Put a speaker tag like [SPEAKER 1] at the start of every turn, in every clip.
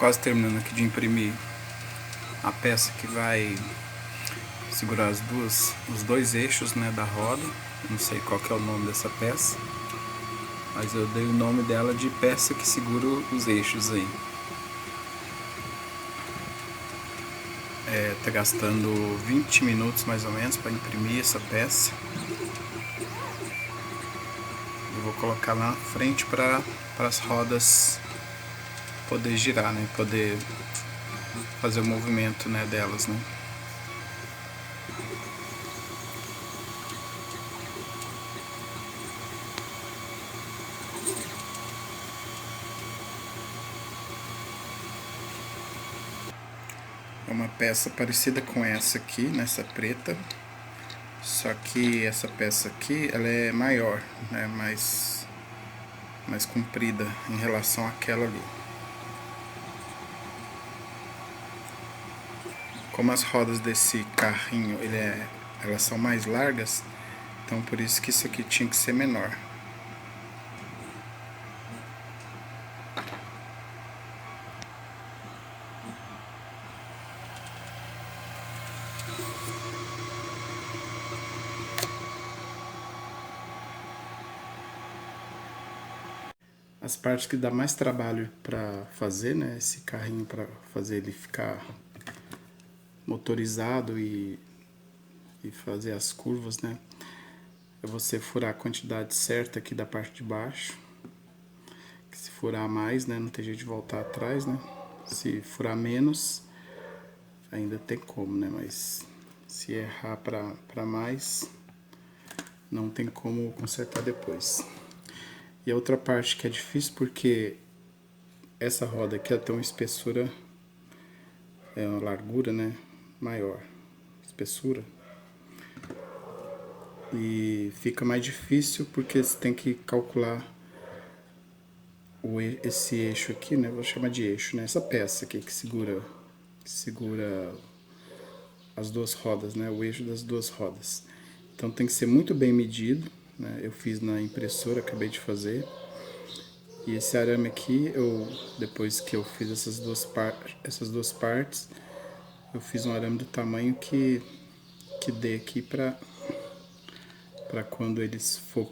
[SPEAKER 1] quase terminando aqui de imprimir a peça que vai segurar os dois eixos, né, da roda. Não sei qual que é o nome dessa peça, mas eu dei o nome dela de peça que segura os eixos aí. Tá gastando 20 minutos mais ou menos para imprimir essa peça. Eu vou colocar lá na frente para as rodas poder girar, né, poder fazer o movimento, né, delas, né. É uma peça parecida com essa aqui, nessa preta, só que essa peça aqui ela é maior, né, mais comprida em relação àquela ali. Como as rodas desse carrinho elas são mais largas, então por isso que isso aqui tinha que ser menor. As partes que dá mais trabalho para fazer, né, esse carrinho, para fazer ele ficar motorizado e fazer as curvas, né, é você furar a quantidade certa aqui da parte de baixo. Que se furar mais, né, não tem jeito de voltar atrás, né. Se furar menos, ainda tem como, né, mas se errar para mais, não tem como consertar depois. E a outra parte que é difícil porque essa roda aqui ela tem uma espessura, uma largura, né, maior, espessura, e fica mais difícil porque você tem que calcular esse eixo aqui, né, vou chamar de eixo, né, essa peça aqui que segura as duas rodas, né, o eixo das duas rodas. Então tem que ser muito bem medido, né, eu fiz na impressora, acabei de fazer. E esse arame aqui, depois que eu fiz essas duas partes, eu fiz um arame do tamanho que dê aqui para quando ele for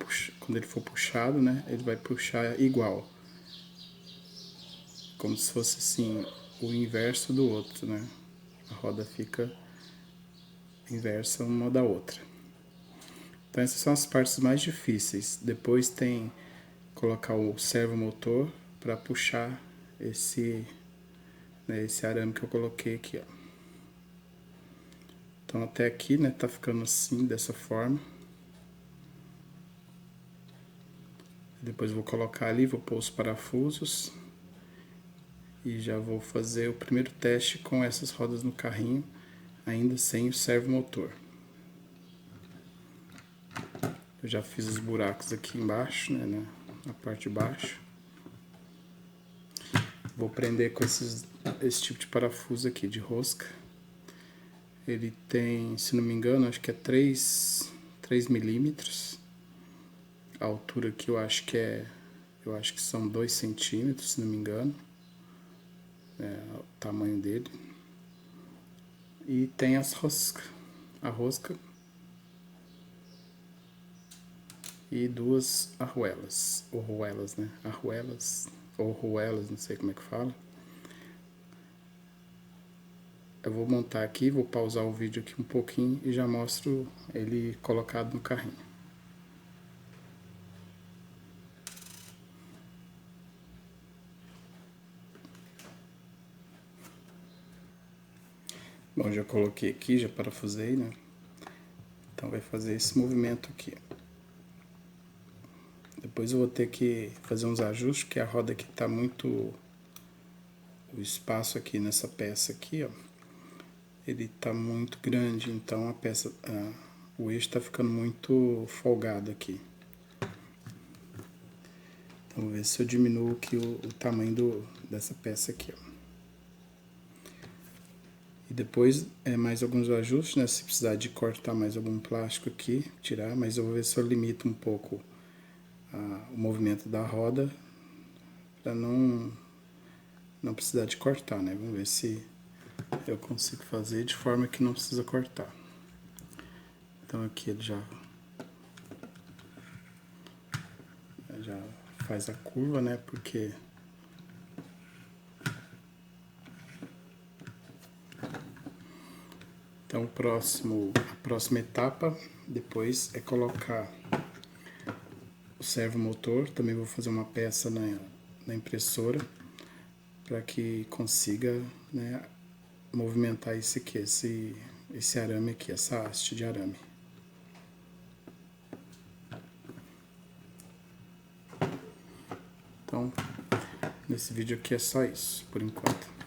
[SPEAKER 1] puxado, né, ele vai puxar igual. Como se fosse assim, o inverso do outro, né? A roda fica inversa uma da outra. Então essas são as partes mais difíceis. Depois tem colocar o servomotor para puxar esse arame que eu coloquei aqui, ó. Então até aqui, né, tá ficando assim, dessa forma. Depois vou colocar ali, vou pôr os parafusos e já vou fazer o primeiro teste com essas rodas no carrinho, ainda sem o servomotor. Eu já fiz os buracos aqui embaixo, né, na parte de baixo. Vou prender com esse tipo de parafuso aqui de rosca. Ele tem, se não me engano, acho que é 3 milímetros. A altura aqui eu acho que são 2 centímetros, se não me engano. O tamanho dele. E tem a rosca e duas arruelas, ou ruelas, né? Arruelas ou ruelas, não sei como é que fala. Eu vou montar aqui, vou pausar o vídeo aqui um pouquinho e já mostro ele colocado no carrinho. Bom, já coloquei aqui, já parafusei, né? Então vai fazer esse movimento aqui. Depois eu vou ter que fazer uns ajustes, porque a roda aqui tá muito... O espaço aqui nessa peça aqui, ó, ele tá muito grande, então o eixo tá ficando muito folgado aqui. Então vou ver se eu diminuo aqui o tamanho dessa peça aqui, ó. E depois mais alguns ajustes, né, se precisar de cortar mais algum plástico aqui, tirar, mas eu vou ver se eu limito um pouco o movimento da roda, para não não precisar de cortar, né? Vamos ver se eu consigo fazer de forma que não precisa cortar. Então aqui ele já faz a curva, né? Porque então a próxima etapa depois é colocar o servomotor. Também vou fazer uma peça na impressora para que consiga, né, movimentar esse arame aqui, essa haste de arame. Então, nesse vídeo aqui é só isso, por enquanto.